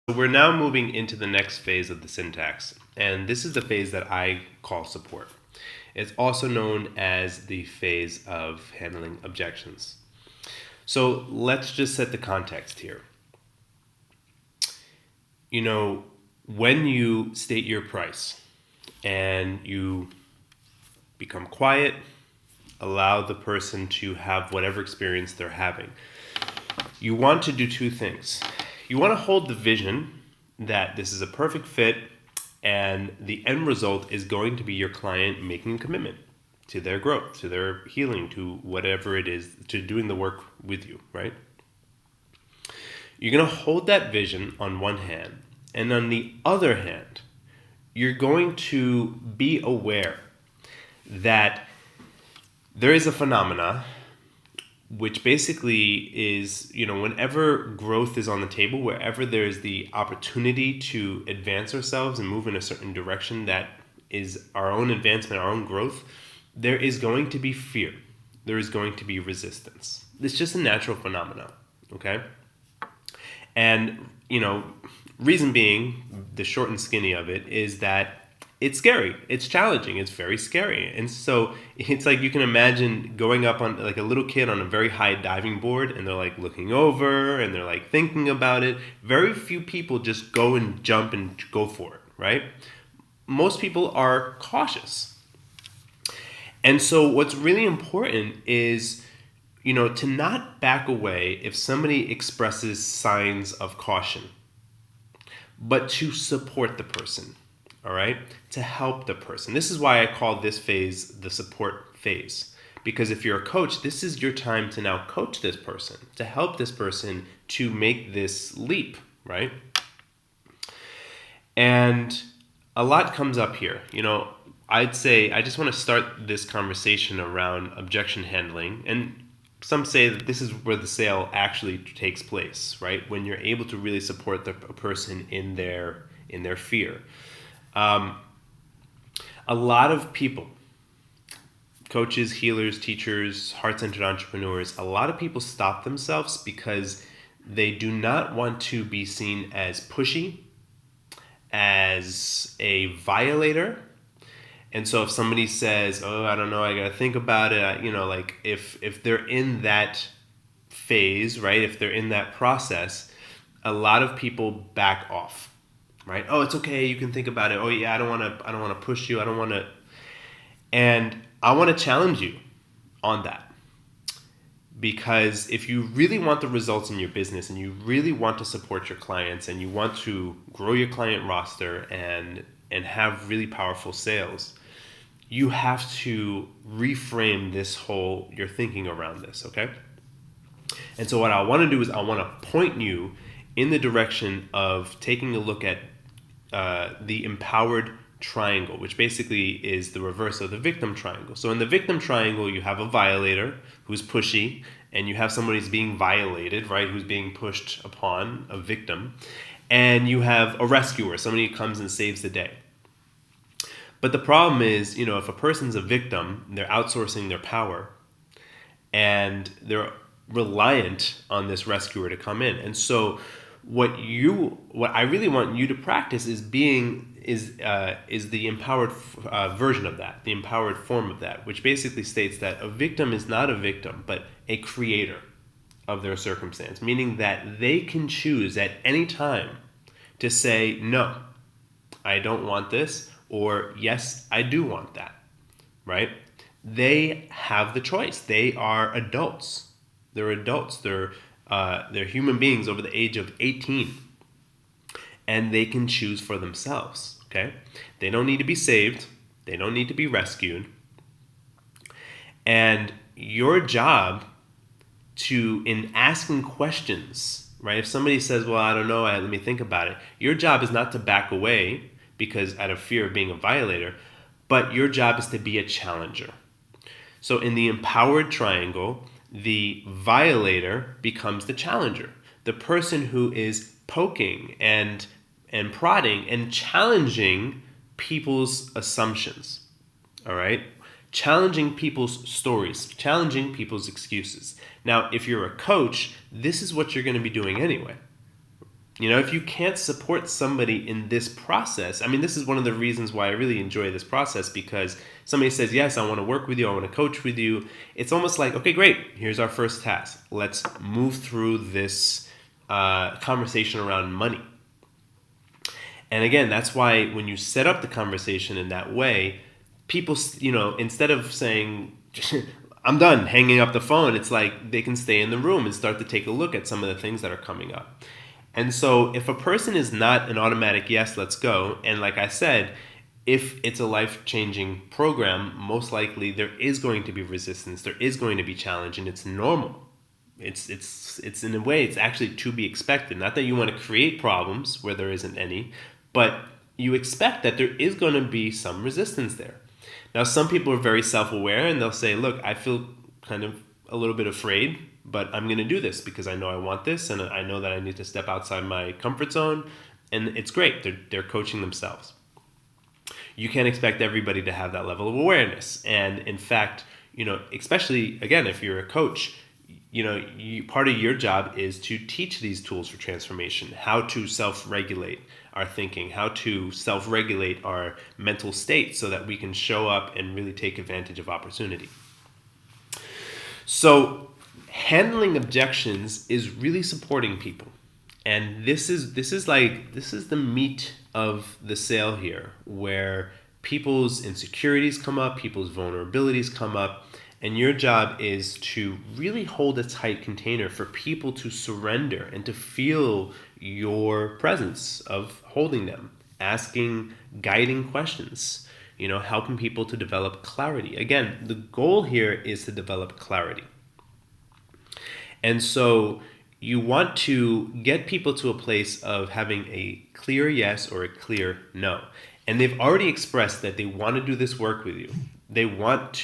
So we're now moving into the next phase of the syntax, and this is the phase that I call support. It's also known as the phase of handling objections. So let's just set the context here. When you state your price and you become quiet, allow the person to have whatever experience they're having, you want to do two things. You want to hold the vision that this is a perfect fit and the end result is going to be your client making a commitment to their growth, to their healing, to whatever it is, to doing the work with you, right? You're going to hold that vision on one hand, and on the other hand, you're going to be aware that there is a phenomena which basically is, whenever growth is on the table, wherever there's the opportunity to advance ourselves and move in a certain direction that is our own advancement, our own growth, there is going to be fear. There is going to be resistance. It's just a natural phenomenon, okay? And, reason being, the short and skinny of it is that it's scary. It's challenging. It's very scary. And so it's like you can imagine going up on like a little kid on a very high diving board and they're like looking over and they're like thinking about it. Very few people just go and jump and go for it, right? Most people are cautious. And so what's really important is, to not back away if somebody expresses signs of caution, but to support the person. All right, to help the person. This is why I call this phase the support phase. Because if you're a coach, this is your time to now coach this person, to help this person to make this leap, right? And a lot comes up here. I'd say I just want to start this conversation around objection handling. And some say that this is where the sale actually takes place, right? When you're able to really support the person in their fear. A lot of people, coaches, healers, teachers, heart-centered entrepreneurs, a lot of people stop themselves because they do not want to be seen as pushy, as a violator. And so if somebody says, oh, I don't know, I got to think about it, like if they're in that phase, right, if they're in that process, a lot of people back off. Right? Oh, it's okay. You can think about it. Oh, yeah. I don't want to push you. I don't want to. And I want to challenge you on that, because if you really want the results in your business and you really want to support your clients and you want to grow your client roster and have really powerful sales, you have to reframe your thinking around this. Okay. And so what I want to do is I want to point you in the direction of taking a look at the empowered triangle, which basically is the reverse of the victim triangle. So in the victim triangle, you have a violator who's pushy, and you have somebody who's being violated, right, who's being pushed upon, a victim, and you have a rescuer, somebody who comes and saves the day. But the problem is, if a person's a victim, they're outsourcing their power, and they're reliant on this rescuer to come in. And so what I really want you to practice is the empowered version of that, the empowered form of that, which basically states that a victim is not a victim, but a creator of their circumstance, meaning that they can choose at any time to say, no, I don't want this, or yes, I do want that, right? They have the choice. They are adults. They're adults. They're human beings over the age of 18, and they can choose for themselves, okay? They don't need to be saved. They don't need to be rescued. And your job in asking questions, right? If somebody says, well, I don't know, let me think about it. Your job is not to back away because out of fear of being a violator, but your job is to be a challenger. So in the empowered triangle, the violator becomes the challenger, the person who is poking and prodding and challenging people's assumptions, all right? Challenging people's stories, challenging people's excuses. Now, if you're a coach, this is what you're going to be doing anyway. If you can't support somebody in this process, I mean, this is one of the reasons why I really enjoy this process, because somebody says, yes, I want to work with you, I want to coach with you. It's almost like, okay, great, here's our first task. Let's move through this conversation around money. And again, that's why when you set up the conversation in that way, people, instead of saying, I'm done, hanging up the phone, it's like they can stay in the room and start to take a look at some of the things that are coming up. And so if a person is not an automatic, yes, let's go, and like I said, if it's a life-changing program, most likely there is going to be resistance, there is going to be challenge, and it's normal. It's in a way, it's actually to be expected. Not that you want to create problems where there isn't any, but you expect that there is going to be some resistance there. Now, some people are very self-aware, and they'll say, look, I feel kind of a little bit afraid, but I'm going to do this because I know I want this, and I know that I need to step outside my comfort zone, and it's great. They're coaching themselves. You can't expect everybody to have that level of awareness. And in fact, especially, again, if you're a coach, part of your job is to teach these tools for transformation, how to self-regulate our thinking, how to self-regulate our mental state so that we can show up and really take advantage of opportunity. So handling objections is really supporting people. And this is the meat of the sale here, where people's insecurities come up, people's vulnerabilities come up, and your job is to really hold a tight container for people to surrender and to feel your presence of holding them, asking guiding questions, helping people to develop clarity. Again, the goal here is to develop clarity. And so you want to get people to a place of having a clear yes or a clear no. And they've already expressed that they want to do this work with you. They want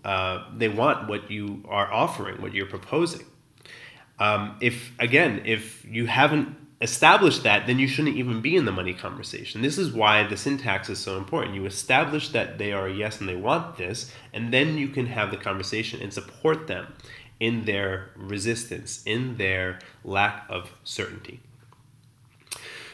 what you are offering, what you're proposing. If you haven't established that, then you shouldn't even be in the money conversation. This is why the syntax is so important. You establish that they are a yes and they want this, and then you can have the conversation and support them in their resistance, in their lack of certainty.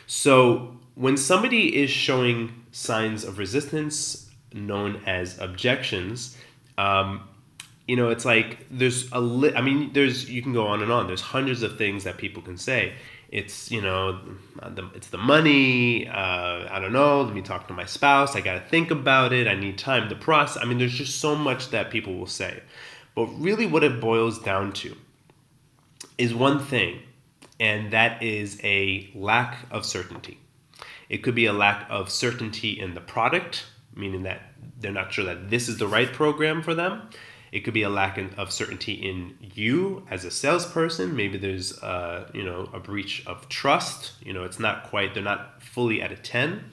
So when somebody is showing signs of resistance, known as objections, it's like you can go on and on. There's hundreds of things that people can say. It's it's the money. I don't know. Let me talk to my spouse. I got to think about it. I need time to process. There's just so much that people will say. But really what it boils down to is one thing, and that is a lack of certainty. It could be a lack of certainty in the product, meaning that they're not sure that this is the right program for them. It could be a lack of certainty in you as a salesperson. Maybe there's a breach of trust. It's not quite, they're not fully at a 10.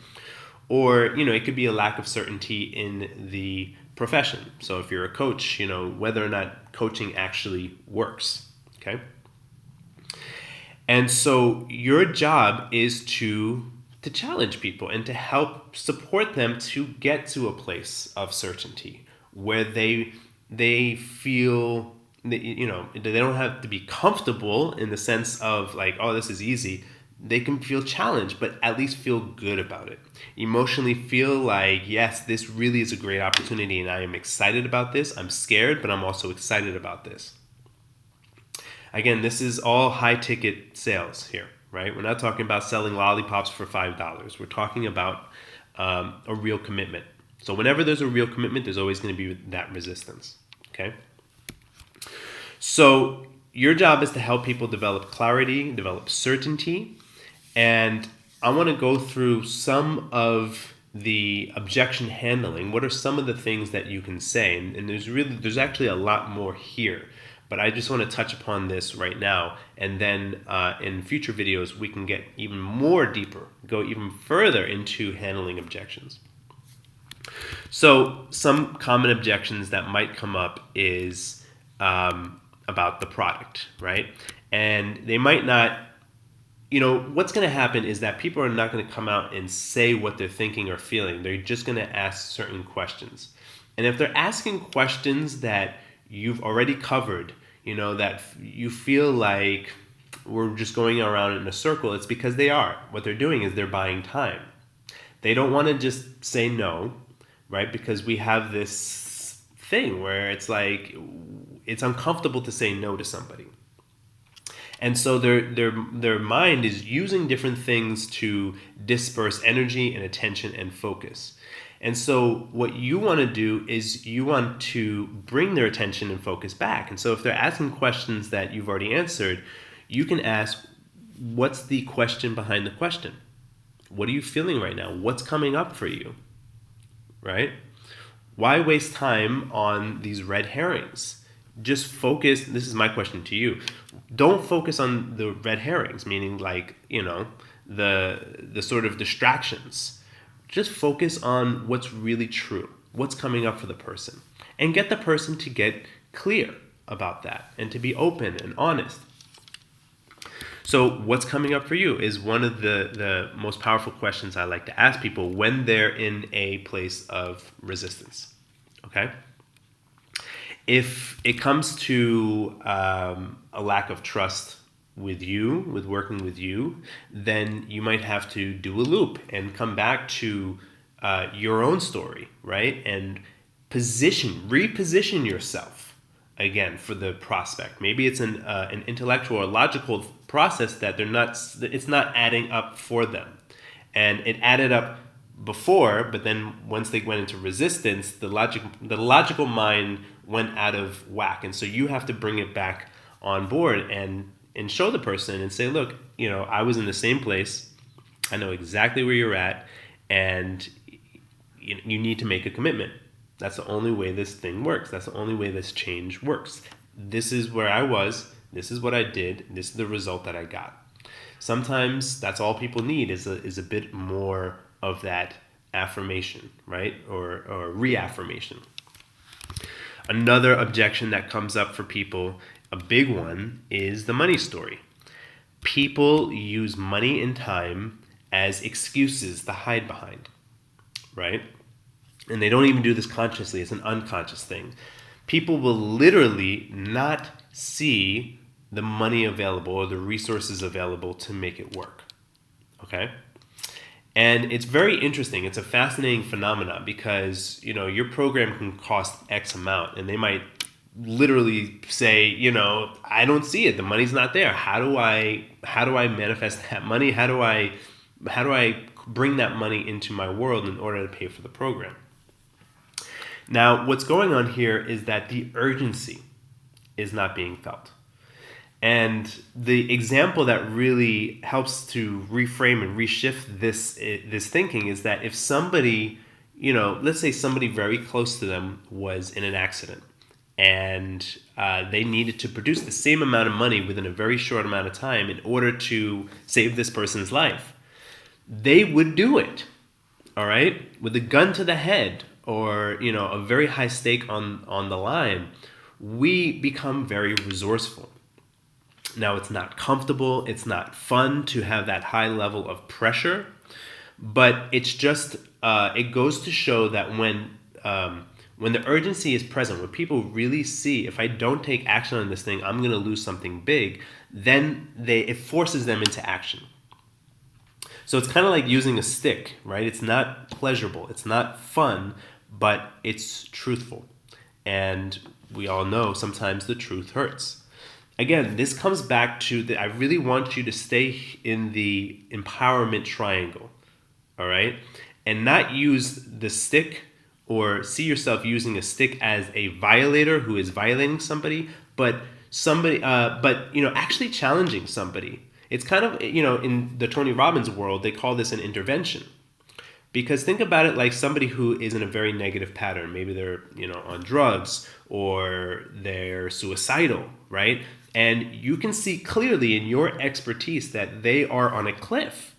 Or, it could be a lack of certainty in the profession. So if you're a coach, whether or not coaching actually works, okay? And so your job is to challenge people and to help support them to get to a place of certainty where they feel that, they don't have to be comfortable in the sense of like, oh, this is easy. They can feel challenged, but at least feel good about it. Emotionally feel like, yes, this really is a great opportunity and I am excited about this. I'm scared, but I'm also excited about this. Again, this is all high ticket sales here, right? We're not talking about selling lollipops for $5. We're talking about a real commitment. So whenever there's a real commitment, there's always going to be that resistance, okay? So your job is to help people develop clarity, develop certainty, and I want to go through some of the objection handling. What are some of the things that you can say? And there's actually a lot more here, but I just want to touch upon this right now, and then in future videos we can get even more deeper, go even further into handling objections. So some common objections that might come up is about the product, right? And they might not, what's going to happen is that people are not going to come out and say what they're thinking or feeling. They're just going to ask certain questions. And if they're asking questions that you've already covered, that you feel like, we're just going around in a circle, it's because they are. What they're doing is they're buying time. They don't want to just say no, right? Because we have this thing where it's like, it's uncomfortable to say no to somebody. And so their mind is using different things to disperse energy and attention and focus. And so what you want to do is you want to bring their attention and focus back. And so if they're asking questions that you've already answered, you can ask, what's the question behind the question? What are you feeling right now? What's coming up for you? Right? Why waste time on these red herrings? Just focus. This is my question to you. Don't focus on the red herrings, meaning like, the sort of distractions. Just focus on what's really true, what's coming up for the person, and get the person to get clear about that and to be open and honest. So what's coming up for you is one of the most powerful questions I like to ask people when they're in a place of resistance. Okay? If it comes to a lack of trust with you, with working with you, then you might have to do a loop and come back to your own story, right? And reposition yourself again for the prospect. Maybe it's an intellectual or logical process that it's not adding up for them. And it added up before, but then once they went into resistance, the logical mind went out of whack. And so you have to bring it back on board and show the person and say, look, I was in the same place. I know exactly where you're at, and you need to make a commitment. That's the only way this thing works. That's the only way this change works. This is where I was. This is what I did. This is the result that I got. Sometimes that's all people need is a bit more of that affirmation, right? Or reaffirmation. Another objection that comes up for people, a big one, is the money story. People use money and time as excuses to hide behind, right? And they don't even do this consciously. It's an unconscious thing. People will literally not see the money available or the resources available to make it work, okay? And it's very interesting. It's a fascinating phenomenon because, your program can cost X amount and they might literally say, I don't see it. The money's not there. How do I manifest that money? How do I bring that money into my world in order to pay for the program? Now, what's going on here is that the urgency is not being felt. And the example that really helps to reframe and reshift this thinking is that if somebody, let's say somebody very close to them was in an accident and they needed to produce the same amount of money within a very short amount of time in order to save this person's life, they would do it, all right? With a gun to the head or, a very high stake on the line, we become very resourceful. Now, it's not comfortable, it's not fun to have that high level of pressure, but it's just, it goes to show that when the urgency is present, when people really see, if I don't take action on this thing, I'm going to lose something big, then it forces them into action. So it's kind of like using a stick, right? It's not pleasurable, it's not fun, but it's truthful. And we all know sometimes the truth hurts. Again, this comes back to I really want you to stay in the empowerment triangle, all right? And not use the stick or see yourself using a stick as a violator who is violating somebody, but actually challenging somebody. It's kind of, in the Tony Robbins world, they call this an intervention. Because think about it like somebody who is in a very negative pattern. Maybe they're, on drugs or they're suicidal, right? And you can see clearly in your expertise that they are on a cliff.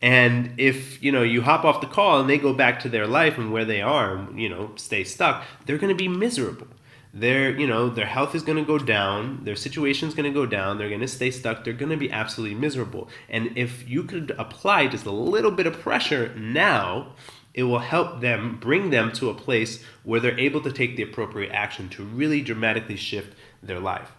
And if, you hop off the call and they go back to their life and where they are, stay stuck, they're going to be miserable. Their health is going to go down. Their situation is going to go down. They're going to stay stuck. They're going to be absolutely miserable. And if you could apply just a little bit of pressure now, it will help them, bring them to a place where they're able to take the appropriate action to really dramatically shift their life.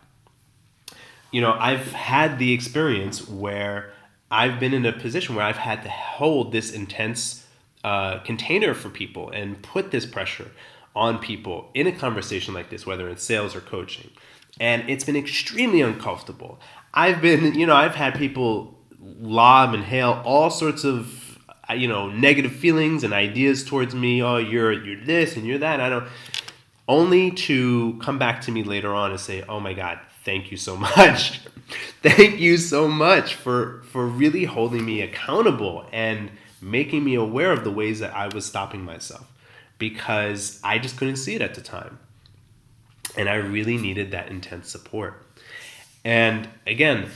I've had the experience where I've been in a position where I've had to hold this intense container for people and put this pressure on people in a conversation like this, whether it's sales or coaching. And it's been extremely uncomfortable. I've had people lob and hail all sorts of, negative feelings and ideas towards me. Oh, you're this and you're that. I don't, only to come back to me later on and say, oh my God, thank you so much. Thank you so much for really holding me accountable and making me aware of the ways that I was stopping myself, because I just couldn't see it at the time. And I really needed that intense support. And again,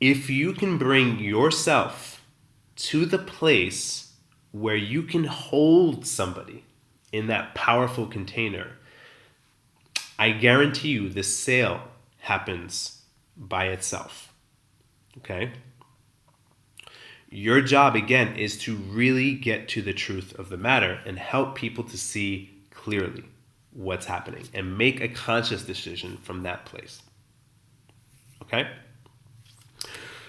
if you can bring yourself to the place where you can hold somebody in that powerful container, I guarantee you the sale happens by itself. Okay? Your job, again, is to really get to the truth of the matter and help people to see clearly what's happening and make a conscious decision from that place. Okay?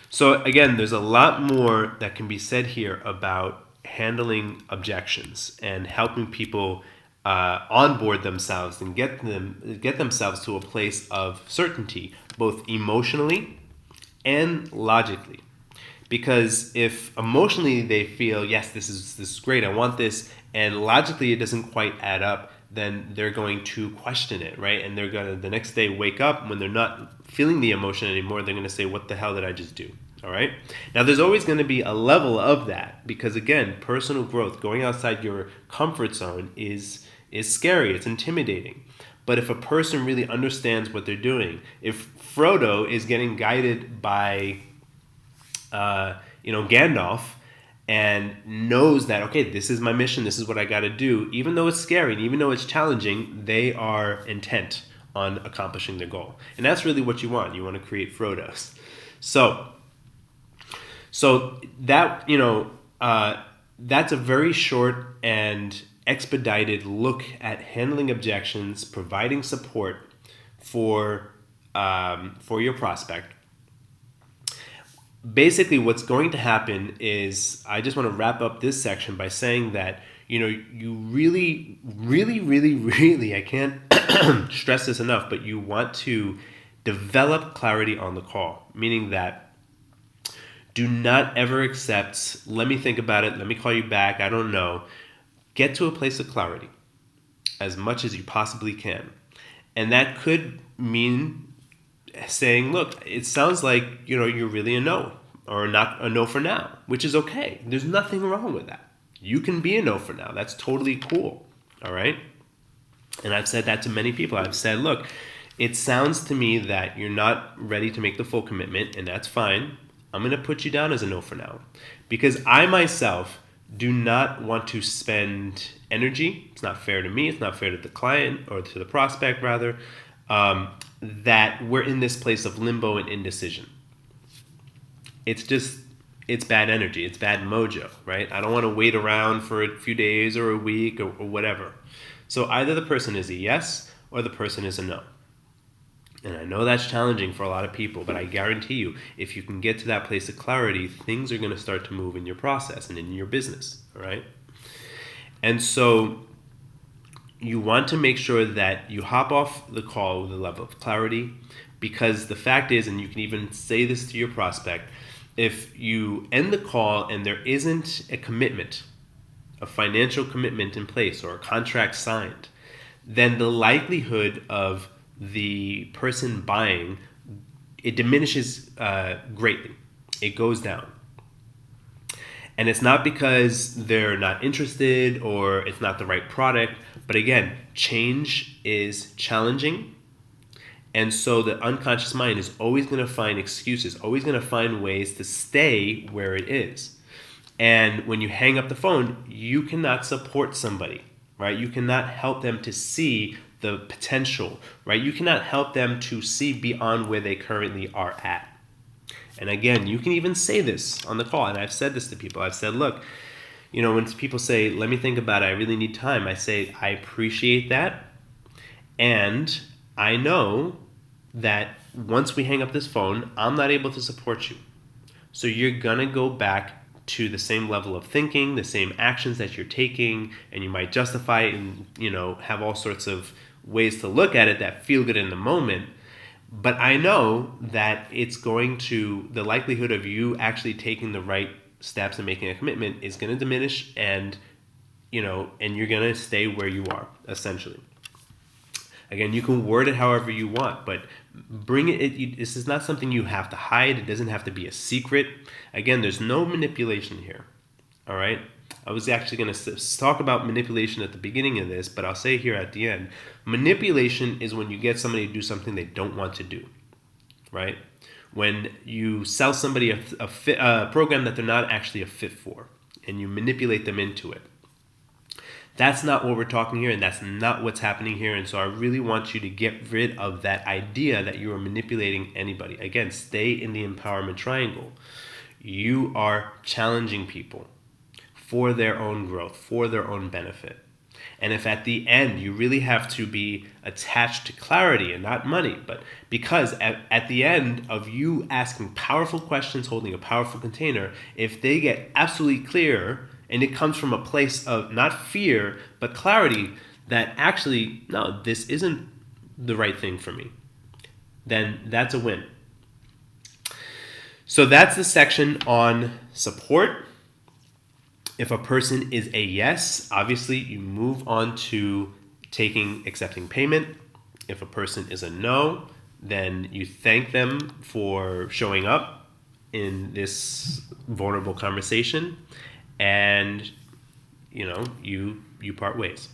So again, there's a lot more that can be said here about handling objections and helping people onboard themselves and get themselves to a place of certainty, both emotionally and logically. Because if emotionally they feel, yes, this is great, I want this, and logically it doesn't quite add up, then they're going to question it, right? And they're going to, the next day, wake up when they're not feeling the emotion anymore, they're going to say, what the hell did I just do? All right? Now, there's always going to be a level of that because, again, personal growth, going outside your comfort zone is scary. It's intimidating. But if a person really understands what they're doing, if Frodo is getting guided by, Gandalf, and knows that, okay, this is my mission, this is what I got to do, even though it's scary and even though it's challenging, they are intent on accomplishing their goal. And that's really what you want. You want to create Frodos. So that, that's a very short and expedited look at handling objections, providing support for your prospect. Basically, what's going to happen is, I just want to wrap up this section by saying that, you really, really, really, really, I can't stress this enough, but you want to develop clarity on the call, meaning that do not ever accept, let me think about it, let me call you back, I don't know. Get to a place of clarity as much as you possibly can. And that could mean saying, look, it sounds like, you're really a no, or not a no for now, which is okay. There's nothing wrong with that. You can be a no for now. That's totally cool. All right? And I've said that to many people. I've said, look, it sounds to me that you're not ready to make the full commitment, and that's fine. I'm going to put you down as a no for now, because I myself do not want to spend energy. It's not fair to me. It's not fair to the client, or to the prospect rather, that we're in this place of limbo and indecision. It's bad energy. It's bad mojo, right? I don't want to wait around for a few days or a week or whatever. So either the person is a yes or the person is a no. And I know that's challenging for a lot of people, but I guarantee you, if you can get to that place of clarity, things are going to start to move in your process and in your business, all right? And so you want to make sure that you hop off the call with a level of clarity, because the fact is, and you can even say this to your prospect, if you end the call and there isn't a commitment, a financial commitment in place or a contract signed, then the likelihood of the person buying, it diminishes greatly. It goes down. And it's not because they're not interested or it's not the right product, but again, change is challenging. And so the unconscious mind is always going to find excuses, always going to find ways to stay where it is. And when you hang up the phone, you cannot support somebody, right? You cannot help them to see the potential, right? You cannot help them to see beyond where they currently are at. And again, you can even say this on the call. And I've said this to people. I've said, look, when people say, let me think about it, I really need time, I say, I appreciate that. And I know that once we hang up this phone, I'm not able to support you. So you're going to go back to the same level of thinking, the same actions that you're taking, and you might justify it and, have all sorts of ways to look at it that feel good in the moment. But I know that the likelihood of you actually taking the right steps and making a commitment is going to diminish, and you're going to stay where you are, essentially. Again, you can word it however you want, but this is not something you have to hide. It doesn't have to be a secret. Again, there's no manipulation here. All right? I was actually going to talk about manipulation at the beginning of this, but I'll say here at the end. Manipulation is when you get somebody to do something they don't want to do. Right? When you sell somebody a program that they're not actually a fit for, and you manipulate them into it. That's not what we're talking here, and that's not what's happening here. And so I really want you to get rid of that idea that you are manipulating anybody. Again, stay in the empowerment triangle. You are challenging people for their own growth, for their own benefit. And if at the end you really have to be attached to clarity and not money, but because at the end of you asking powerful questions, holding a powerful container, if they get absolutely clear, and it comes from a place of not fear, but clarity that actually, no, this isn't the right thing for me, then that's a win. So that's the section on support. If a person is a yes, obviously you move on to accepting payment. If a person is a no, then you thank them for showing up in this vulnerable conversation, and you part ways.